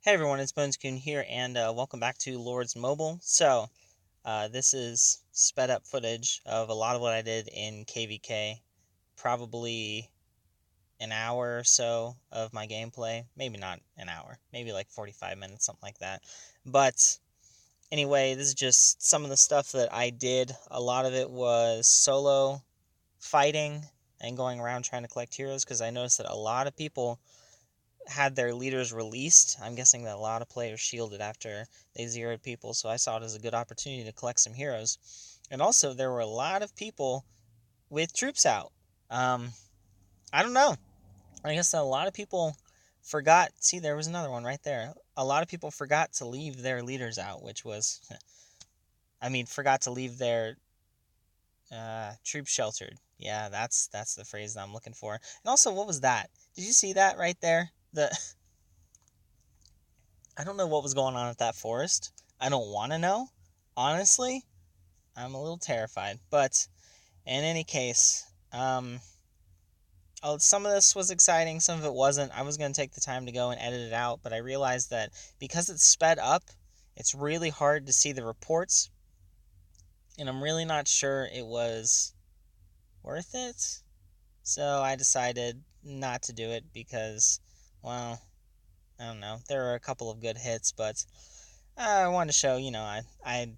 Hey everyone, it's Bonescoon here, and welcome back to Lords Mobile. This is sped up footage of a lot of what I did in KvK. Probably an hour or so of my gameplay. Maybe not an hour, maybe like 45 minutes, something like that. But anyway, this is just some of the stuff that I did. A lot of it was solo fighting and going around trying to collect heroes because I noticed that a lot of people had their leaders released. I'm guessing that a lot of players shielded after they zeroed people, so I saw it as a good opportunity to collect some heroes. And also, there were a lot of people with troops out. Um, I don't know. I guess a lot of people forgot. See, there was another one right there. A lot of people forgot to leave their leaders out, which was, forgot to leave their troops sheltered. Yeah, that's the phrase that I'm looking for. And also, what was that? Did you see that right there? I don't know what was going on at that forest. I don't want to know. Honestly, I'm a little terrified. But in any case, some of this was exciting, some of it wasn't. I was going to take the time to go and edit it out, but I realized that because it's sped up, it's really hard to see the reports, and I'm really not sure it was worth it. So I decided not to do it because, well, I don't know. There were a couple of good hits, but I wanted to show, I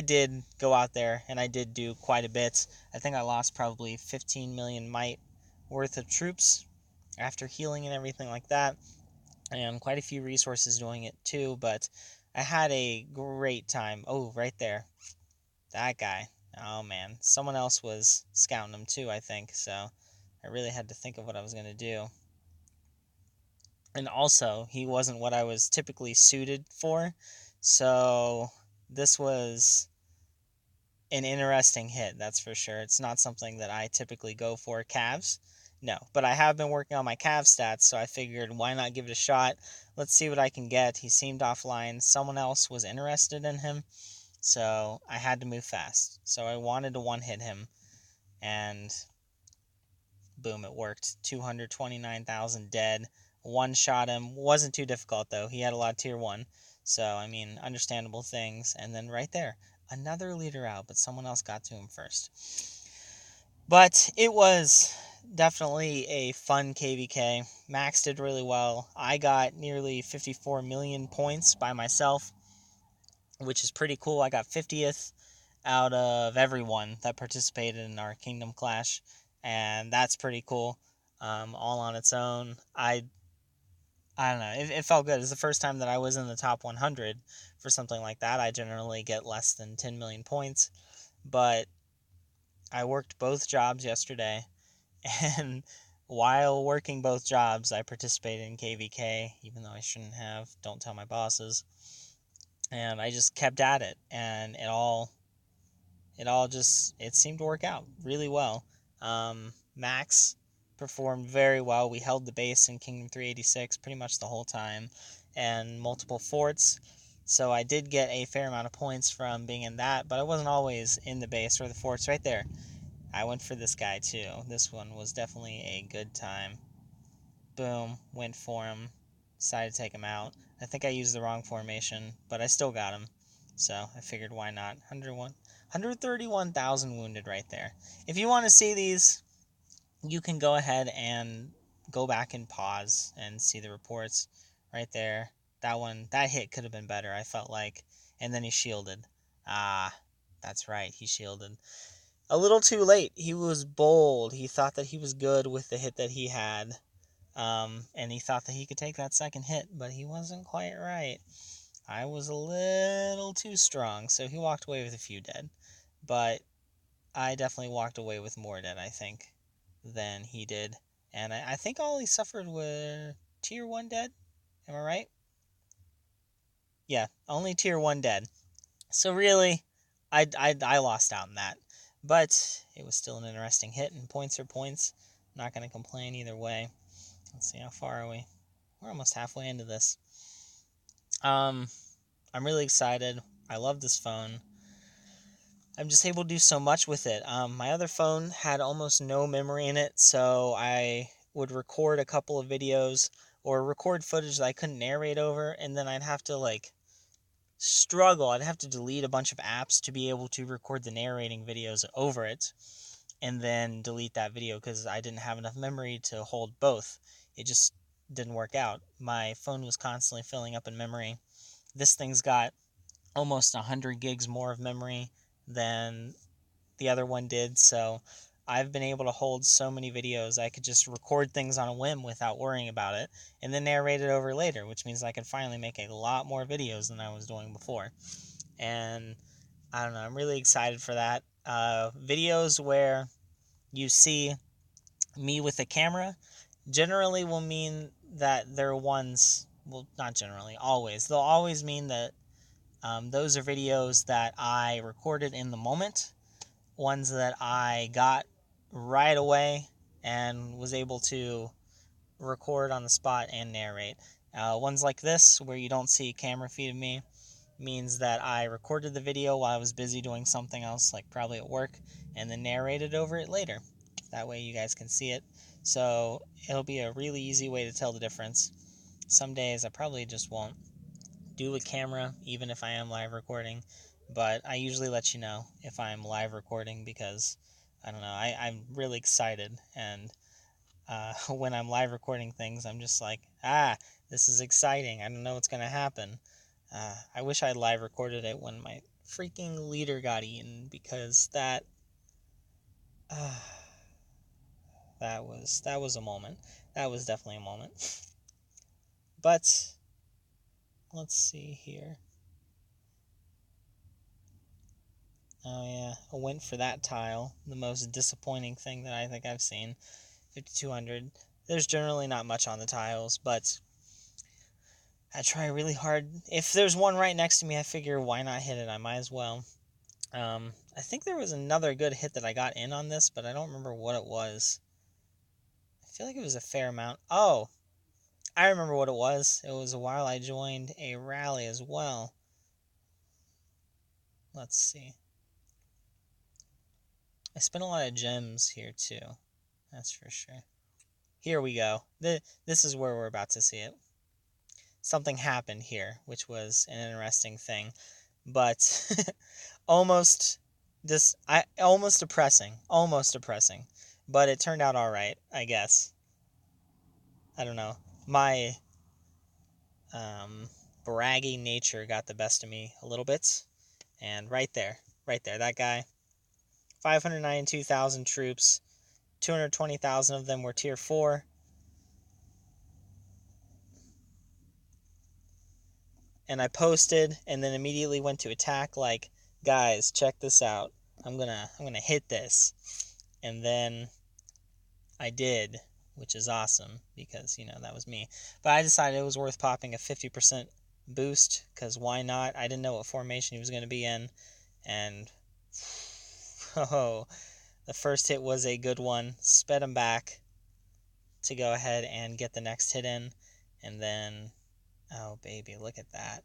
did go out there and I did do quite a bit. I think I lost probably 15 million might worth of troops after healing and everything like that, and quite a few resources doing it too, but I had a great time. Oh, right there. That guy. Oh man. Someone else was scouting him too, I think, so I really had to think of what I was going to do. And also, he wasn't what I was typically suited for, so this was an interesting hit, that's for sure. It's not something that I typically go for, calves. No, but I have been working on my calf stats, so I figured why not give it a shot? Let's see what I can get. He seemed offline. Someone else was interested in him, so I had to move fast. So I wanted to one hit him, and boom, it worked. 229,000 dead. One shot him. Wasn't too difficult, though. He had a lot of tier 1. So, understandable things. And then right there, another leader out, but someone else got to him first. But it was definitely a fun KvK. Max did really well. I got nearly 54 million points by myself, which is pretty cool. I got 50th out of everyone that participated in our Kingdom Clash, and that's pretty cool. All on its own. I don't know. It felt good. It's the first time that I was in the top 100 for something like that. I generally get less than 10 million points, but I worked both jobs yesterday, and while working both jobs, I participated in KvK, even though I shouldn't have. Don't tell my bosses. And I just kept at it, and it seemed to work out really well. Max performed very well. We held the base in Kingdom 386 pretty much the whole time, and multiple forts. So I did get a fair amount of points from being in that, but I wasn't always in the base or the forts. Right there, I went for this guy too. This one was definitely a good time. Boom, went for him. Decided to take him out. I think I used the wrong formation, but I still got him. So I figured why not. 131,000 wounded right there. If you want to see these, you can go ahead and go back and pause and see the reports right there. That hit could have been better, I felt like. And then he shielded. Ah, that's right, he shielded. A little too late. He was bold. He thought that he was good with the hit that he had. And he thought that he could take that second hit, but he wasn't quite right. I was a little too strong, so he walked away with a few dead. But I definitely walked away with more dead, I think, than he did. And I think all he suffered were tier 1 dead. Am I right? Yeah, only tier 1 dead. So really, I lost out in that. But it was still an interesting hit, and points are points. I'm not going to complain either way. Let's see, how far are we? We're almost halfway into this. Um, I'm really excited. I love this phone. I'm just able to do so much with it. My other phone had almost no memory in it, so I would record a couple of videos or record footage that I couldn't narrate over, and then I'd have to like struggle. I'd have to delete a bunch of apps to be able to record the narrating videos over it, and then delete that video because I didn't have enough memory to hold both. It just didn't work out. My phone was constantly filling up in memory. This thing's got almost 100 gigs more of memory than the other one did, so I've been able to hold so many videos. I could just record things on a whim without worrying about it, and then narrate it over later, which means I could finally make a lot more videos than I was doing before. And I don't know, I'm really excited for that. Videos where you see me with a camera generally will mean that they're ones, well, not generally, always. They'll always mean that those are videos that I recorded in the moment, ones that I got right away and was able to record on the spot and narrate. Ones like this, where you don't see camera feed of me, means that I recorded the video while I was busy doing something else, like probably at work, and then narrated over it later. That way you guys can see it. So it'll be a really easy way to tell the difference. Some days I probably just won't do a camera, even if I am live recording, but I usually let you know if I'm live recording because, I don't know, I'm really excited, and when I'm live recording things, I'm just like, this is exciting, I don't know what's going to happen. I wish I live recorded it when my freaking leader got eaten, because that was a moment. That was definitely a moment. But let's see here. Oh yeah, I went for that tile. The most disappointing thing that I think I've seen. 5200. There's generally not much on the tiles, but I try really hard. If there's one right next to me, I figure why not hit it? I might as well. I think there was another good hit that I got in on this, but I don't remember what it was. I feel like it was a fair amount. Oh, I remember what it was. It was while I joined a rally as well. Let's see. I spent a lot of gems here too. That's for sure. Here we go. This is where we're about to see it. Something happened here, which was an interesting thing, but almost depressing, but it turned out all right, I guess. I don't know. My braggy nature got the best of me a little bit, and right there, that guy, 592,000 troops, 220,000 of them were tier 4. And I posted and then immediately went to attack, like, guys, check this out. I'm gonna hit this. And then I did, which is awesome because, that was me. But I decided it was worth popping a 50% boost, because why not? I didn't know what formation he was going to be in. And, oh, the first hit was a good one. Sped him back to go ahead and get the next hit in. And then, oh, baby, look at that.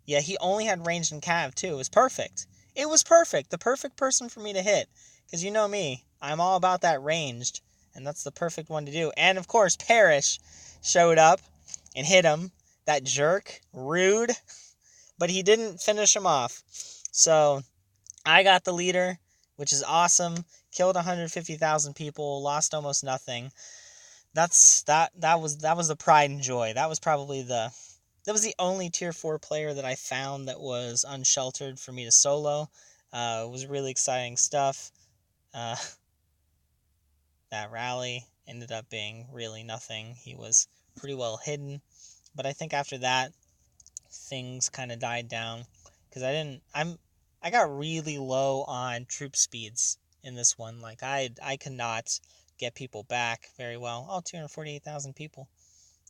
Yeah, he only had ranged and cav, too. It was perfect. It was perfect. The perfect person for me to hit. Because you know me. I'm all about that ranged. And that's the perfect one to do. And, of course, Parrish showed up and hit him. That jerk. Rude. But he didn't finish him off. So, I got the leader, which is awesome. Killed 150,000 people. Lost almost nothing. That was the pride and joy. That was the only tier 4 player that I found that was unsheltered for me to solo. It was really exciting stuff. That rally ended up being really nothing. He was pretty well hidden. But I think after that, things kind of died down. Because I got really low on troop speeds in this one. Like, I could not get people back very well. Oh, 248,000 people.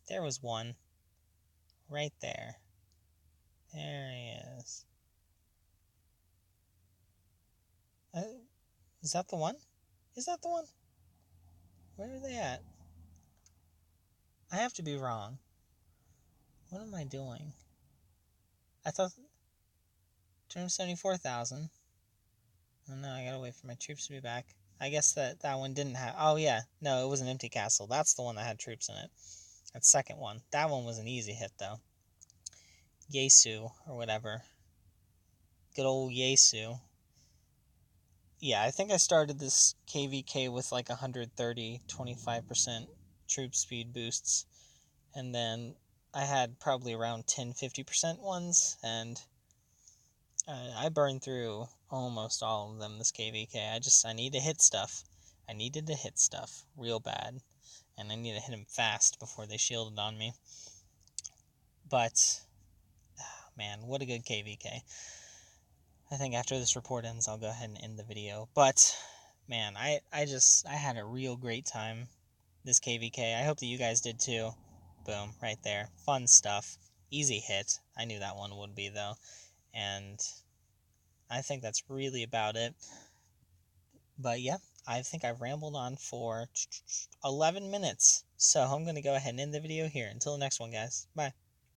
There was one. Right there. There he is. Is that the one? Is that the one? Where are they at? I have to be wrong. What am I doing? I thought 274,000. Oh no, I gotta wait for my troops to be back. I guess that one didn't have... Oh yeah, no, it was an empty castle. That's the one that had troops in it. That second one. That one was an easy hit, though. Yesu, or whatever. Good old Yesu. Yeah, I think I started this KvK with like 130, 25% troop speed boosts. And then I had probably around 10, 50% ones. And I burned through almost all of them this KvK. I need to hit stuff. I needed to hit stuff real bad. And I need to hit them fast before they shielded on me. But, man, what a good KvK. I think after this report ends, I'll go ahead and end the video. But, man, I had a real great time this KvK. I hope that you guys did too. Boom, right there. Fun stuff. Easy hit. I knew that one would be, though. And I think that's really about it. But yeah, I think I've rambled on for 11 minutes. So I'm going to go ahead and end the video here. Until the next one, guys. Bye.